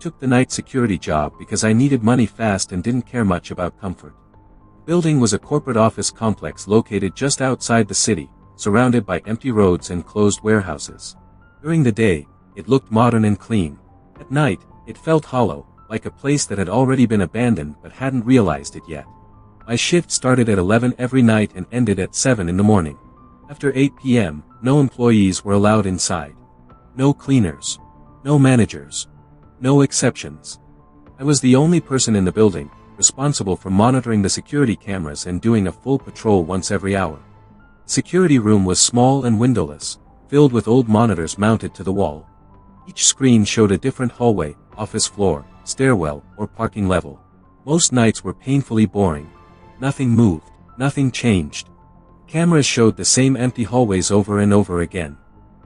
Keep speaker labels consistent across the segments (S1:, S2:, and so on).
S1: took the night security job because I needed money fast and didn't care much about comfort. The building was a corporate office complex located just outside the city, surrounded by empty roads and closed warehouses. During the day, it looked modern and clean. At night, it felt hollow, like a place that had already been abandoned but hadn't realized it yet. My shift started at 11 every night and ended at 7 in the morning. After 8 p.m., no employees were allowed inside. No cleaners. No managers. No exceptions. I was the only person in the building, responsible for monitoring the security cameras and doing a full patrol once every hour. The security room was small and windowless, filled with old monitors mounted to the wall. Each screen showed a different hallway, office floor, stairwell, or parking level. Most nights were painfully boring. Nothing moved, nothing changed. Cameras showed the same empty hallways over and over again.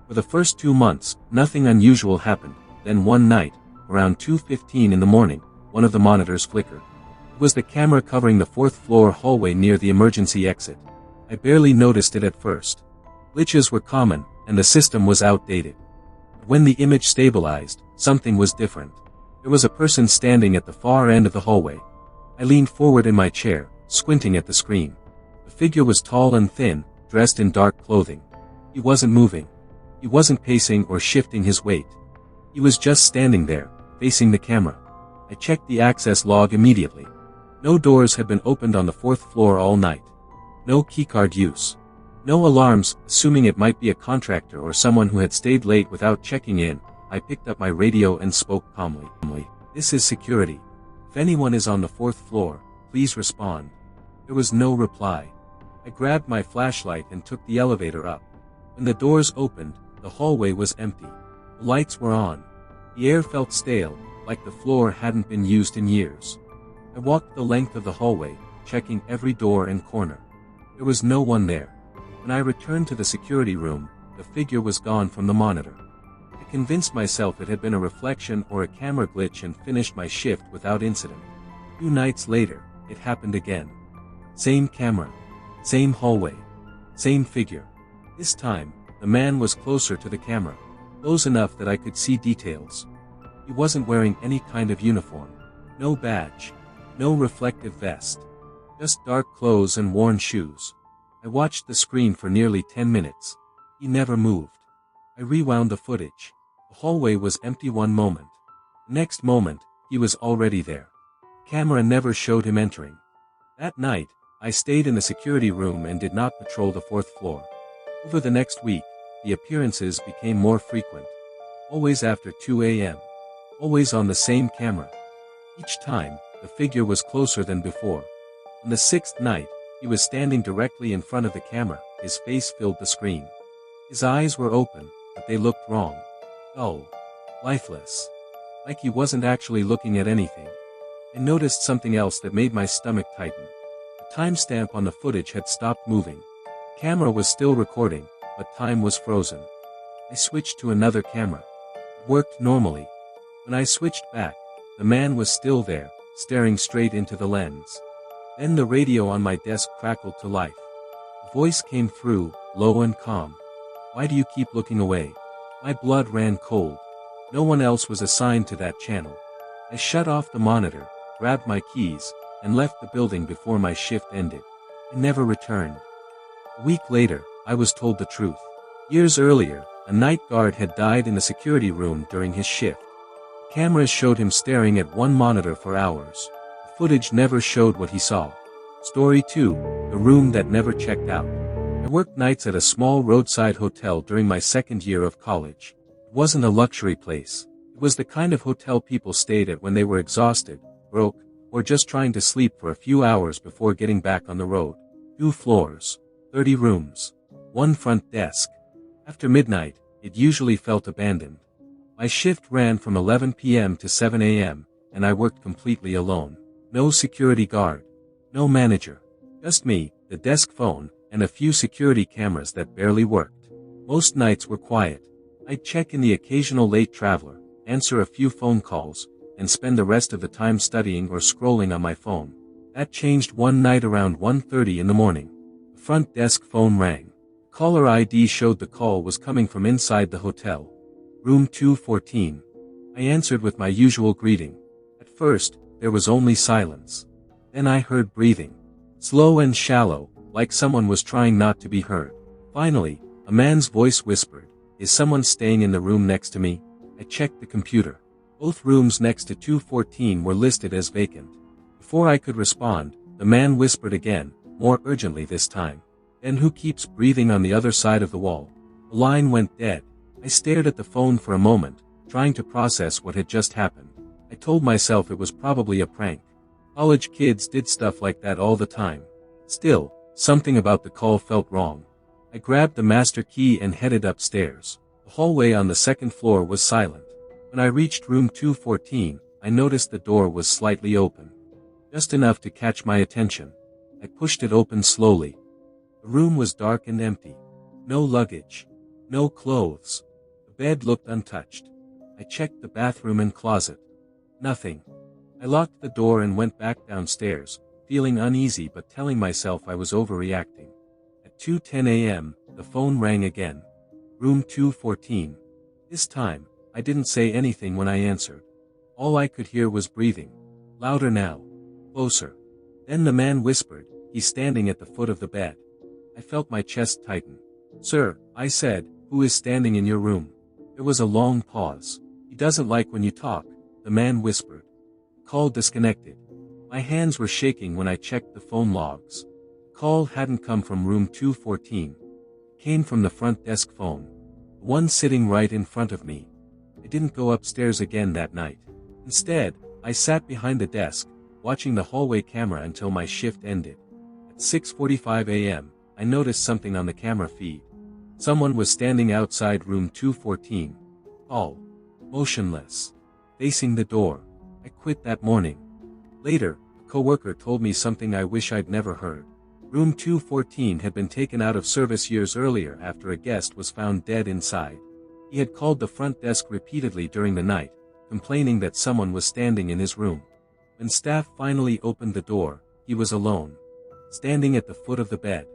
S1: For the first 2 months, nothing unusual happened. Then one night, around 2:15 in the morning, one of the monitors flickered. It was the camera covering the 4th floor hallway near the emergency exit. I barely noticed it at first. Glitches were common, and the system was outdated. But when the image stabilized, something was different. There was a person standing at the far end of the hallway. I leaned forward in my chair, squinting at the screen. The figure was tall and thin, dressed in dark clothing. He wasn't moving. He wasn't pacing or shifting his weight. He was just standing there, facing the camera. I checked the access log immediately. No doors had been opened on the 4th floor all night. No keycard use. No alarms, assuming it might be a contractor or someone who had stayed late without checking in. I picked up my radio and spoke calmly. "This is security. If anyone is on the 4th floor, please respond." There was no reply. I grabbed my flashlight and took the elevator up. When the doors opened, the hallway was empty. The lights were on. The air felt stale, like the floor hadn't been used in years. I walked the length of the hallway, checking every door and corner. There was no one there. When I returned to the security room, the figure was gone from the monitor. I convinced myself it had been a reflection or a camera glitch and finished my shift without incident. 2 nights later, it happened again. Same camera. Same hallway. Same figure. This time, the man was closer to the camera. Close enough that I could see details. He wasn't wearing any kind of uniform. No badge. No reflective vest. Just dark clothes and worn shoes. I watched the screen for nearly 10 minutes. He never moved. I rewound the footage. The hallway was empty one moment. The next moment, he was already there. The camera never showed him entering. That night, I stayed in the security room and did not patrol the 4th floor. Over the next week, the appearances became more frequent. Always after 2 a.m. Always on the same camera. Each time, the figure was closer than before. On the 6th night, he was standing directly in front of the camera, his face filled the screen. His eyes were open, but they looked wrong. Dull. Lifeless. Like he wasn't actually looking at anything. I noticed something else that made my stomach tighten. The timestamp on the footage had stopped moving. The camera was still recording, but time was frozen. I switched to another camera. It worked normally. When I switched back, the man was still there, staring straight into the lens. Then the radio on my desk crackled to life. A voice came through, low and calm. "Why do you keep looking away?" My blood ran cold. No one else was assigned to that channel. I shut off the monitor, grabbed my keys, and left the building before my shift ended. I never returned. A week later, I was told the truth. Years earlier, a night guard had died in the security room during his shift. Cameras showed him staring at one monitor for hours. The footage never showed what he saw. Story 2, the room that never checked out. I worked nights at a small roadside hotel during my 2nd year of college. It wasn't a luxury place. It was the kind of hotel people stayed at when they were exhausted, broke, or just trying to sleep for a few hours before getting back on the road. 2 floors, 30 rooms, 1 front desk. After midnight, it usually felt abandoned. My shift ran from 11 p.m. to 7 a.m., and I worked completely alone. No security guard. No manager. Just me, the desk phone, and a few security cameras that barely worked. Most nights were quiet. I'd check in the occasional late traveler, answer a few phone calls, and spend the rest of the time studying or scrolling on my phone. That changed one night around 1:30 in the morning. The front desk phone rang. Caller ID showed the call was coming from inside the hotel. Room 214. I answered with my usual greeting. At first, there was only silence. Then I heard breathing. Slow and shallow, like someone was trying not to be heard. Finally, a man's voice whispered, "Is someone staying in the room next to me?" I checked the computer. Both rooms next to 214 were listed as vacant. Before I could respond, the man whispered again, more urgently this time. "Then who keeps breathing on the other side of the wall?" The line went dead. I stared at the phone for a moment, trying to process what had just happened. I told myself it was probably a prank. College kids did stuff like that all the time. Still, something about the call felt wrong. I grabbed the master key and headed upstairs. The hallway on the second floor was silent. When I reached room 214, I noticed the door was slightly open. Just enough to catch my attention. I pushed it open slowly. The room was dark and empty. No luggage. No clothes. The bed looked untouched. I checked the bathroom and closet. Nothing. I locked the door and went back downstairs, feeling uneasy but telling myself I was overreacting. At 2:10 a.m., the phone rang again. Room 214. This time, I didn't say anything when I answered. All I could hear was breathing. Louder now. Closer. Then the man whispered, "He's standing at the foot of the bed." I felt my chest tighten. "Sir," I said, "who is standing in your room?" There was a long pause. "He doesn't like when you talk," the man whispered. Call disconnected. My hands were shaking when I checked the phone logs. The call hadn't come from room 214. It came from the front desk phone. The one sitting right in front of me. I didn't go upstairs again that night. Instead, I sat behind the desk, watching the hallway camera until my shift ended. At 6:45 a.m., I noticed something on the camera feed. Someone was standing outside room 214. Tall. Motionless. Facing the door. I quit that morning. Later, a coworker told me something I wish I'd never heard. Room 214 had been taken out of service years earlier after a guest was found dead inside. He had called the front desk repeatedly during the night, complaining that someone was standing in his room. When staff finally opened the door, he was alone. Standing at the foot of the bed.